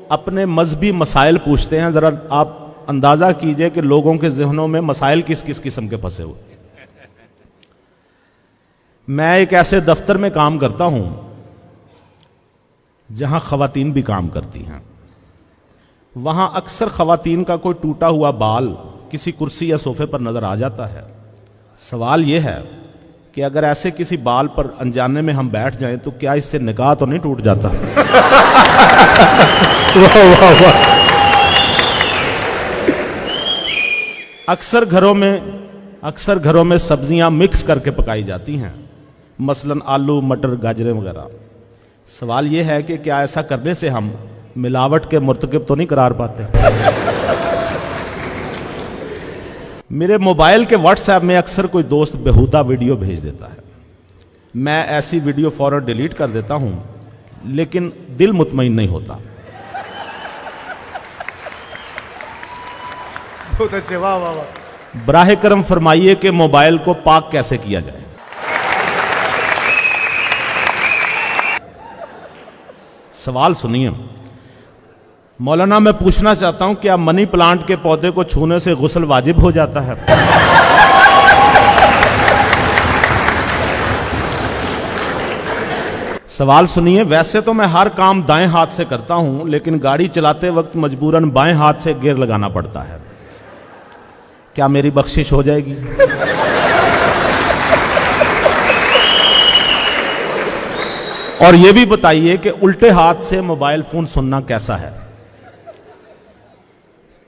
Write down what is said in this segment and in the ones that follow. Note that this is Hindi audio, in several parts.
अपने मजहबी मसाइल पूछते हैं। जरा आप अंदाजा कीजिए कि लोगों के जहनों में मसाइल किस किस किस्म के फंसे हुए। मैं एक ऐसे दफ्तर में काम करता हूं जहां खवातीन भी काम करती हैं। वहां अक्सर खवातीन का कोई टूटा हुआ बाल किसी कुर्सी या सोफे पर नजर आ जाता है। सवाल यह है कि अगर ऐसे किसी बाल पर अनजाने में हम बैठ जाएं तो क्या इससे निकाह तो नहीं टूट जाता? वाह वाह वाह। अक्सर घरों में सब्जियां मिक्स करके पकाई जाती हैं, मसलन आलू, मटर, गाजरें वगैरह। सवाल यह है कि क्या ऐसा करने से हम मिलावट के मुर्तकिब तो नहीं करार पाते? मेरे मोबाइल के व्हाट्सएप में अक्सर कोई दोस्त बेहुदा वीडियो भेज देता है। मैं ऐसी वीडियो फौरन डिलीट कर देता हूं, लेकिन दिल मुतमईन नहीं होता। बहुत अच्छे, वाह वाह वाह। बराह करम फरमाइए कि मोबाइल को पाक कैसे किया जाए। सवाल सुनिए। मौलाना, मैं पूछना चाहता हूं, क्या मनी प्लांट के पौधे को छूने से गुस्ल वाजिब हो जाता है? सवाल सुनिए। वैसे तो मैं हर काम दाएं हाथ से करता हूं, लेकिन गाड़ी चलाते वक्त मजबूरन बाएं हाथ से गियर लगाना पड़ता है। क्या मेरी बख्शिश हो जाएगी? और यह भी बताइए कि उल्टे हाथ से मोबाइल फोन सुनना कैसा है?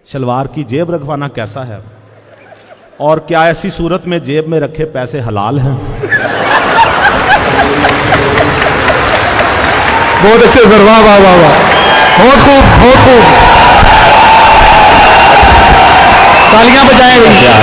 शलवार की जेब रखवाना कैसा है? और क्या ऐसी सूरत में जेब में रखे पैसे हलाल हैं? बहुत अच्छे सर, वाह वाह वाह वाह, बहुत खूब बहुत खूब, तालियां बजाएं भैया।